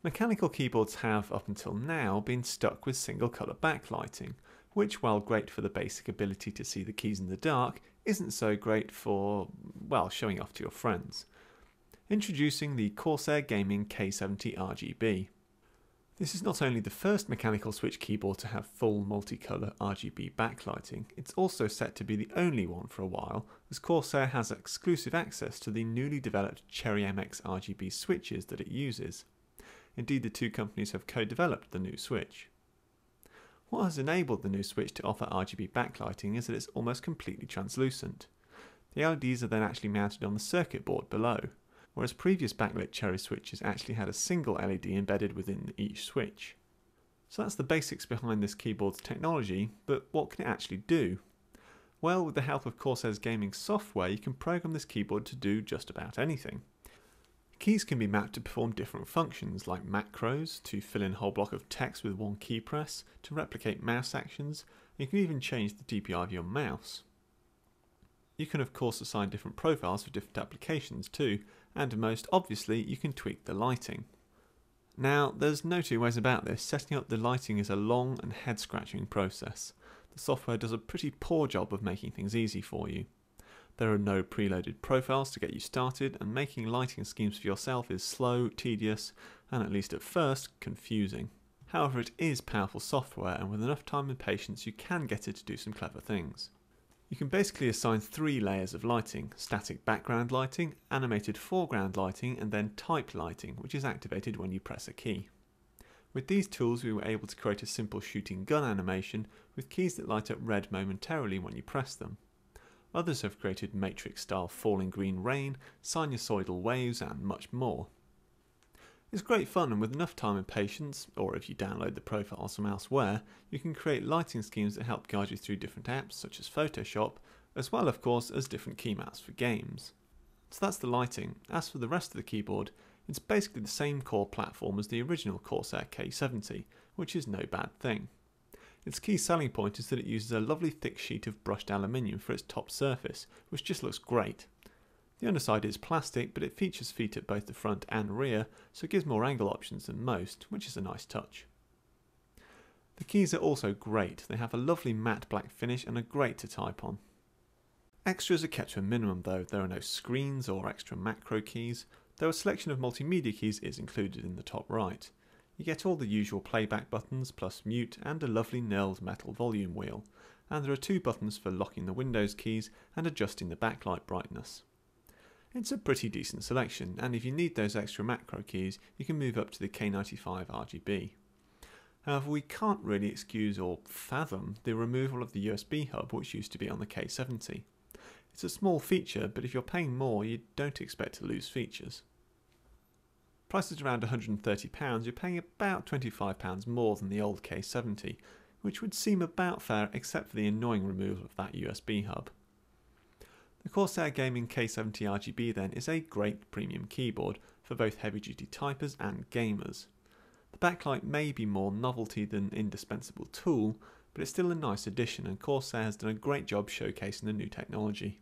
Mechanical keyboards have, up until now, been stuck with single colour backlighting, which, while great for the basic ability to see the keys in the dark, isn't so great for, well, showing off to your friends. Introducing the Corsair Gaming K70 RGB. This is not only the first mechanical switch keyboard to have full multicolour RGB backlighting, it's also set to be the only one for a while, as Corsair has exclusive access to the newly developed Cherry MX RGB switches that it uses. Indeed, the two companies have co-developed the new switch. What has enabled the new switch to offer RGB backlighting is that it's almost completely translucent. The LEDs are then actually mounted on the circuit board below, whereas previous backlit Cherry switches actually had a single LED embedded within each switch. So that's the basics behind this keyboard's technology, but what can it actually do? Well, with the help of Corsair's gaming software, you can program this keyboard to do just about anything. Keys can be mapped to perform different functions like macros, to fill in a whole block of text with one key press, to replicate mouse actions, and you can even change the DPI of your mouse. You can of course assign different profiles for different applications too, and most obviously you can tweak the lighting. Now there's no two ways about this, setting up the lighting is a long and head scratching process. The software does a pretty poor job of making things easy for you. There are no preloaded profiles to get you started, and making lighting schemes for yourself is slow, tedious, and at least at first, confusing. However, it is powerful software, and with enough time and patience you can get it to do some clever things. You can basically assign 3 layers of lighting: static background lighting, animated foreground lighting, and then type lighting, which is activated when you press a key. With these tools we were able to create a simple shooting gun animation with keys that light up red momentarily when you press them. Others have created matrix-style falling green rain, sinusoidal waves, and much more. It's great fun, and with enough time and patience, or if you download the profiles from elsewhere, you can create lighting schemes that help guide you through different apps such as Photoshop, as well of course as different key maps for games. So that's the lighting. As for the rest of the keyboard, it's basically the same core platform as the original Corsair K70, which is no bad thing. Its key selling point is that it uses a lovely thick sheet of brushed aluminium for its top surface, which just looks great. The underside is plastic, but it features feet at both the front and rear, so it gives more angle options than most, which is a nice touch. The keys are also great. They have a lovely matte black finish and are great to type on. Extras are kept to a minimum though. There are no screens or extra macro keys, though a selection of multimedia keys is included in the top right. You get all the usual playback buttons plus mute and a lovely knurled metal volume wheel, and there are 2 buttons for locking the Windows keys and adjusting the backlight brightness. It's a pretty decent selection, and if you need those extra macro keys you can move up to the K95 RGB. However, we can't really excuse or fathom the removal of the USB hub which used to be on the K70. It's a small feature, but if you're paying more you don't expect to lose features. Priced at around £130, you're paying about £25 more than the old K70, which would seem about fair except for the annoying removal of that USB hub. The Corsair Gaming K70 RGB then is a great premium keyboard for both heavy-duty typers and gamers. The backlight may be more novelty than indispensable tool, but it's still a nice addition, and Corsair has done a great job showcasing the new technology.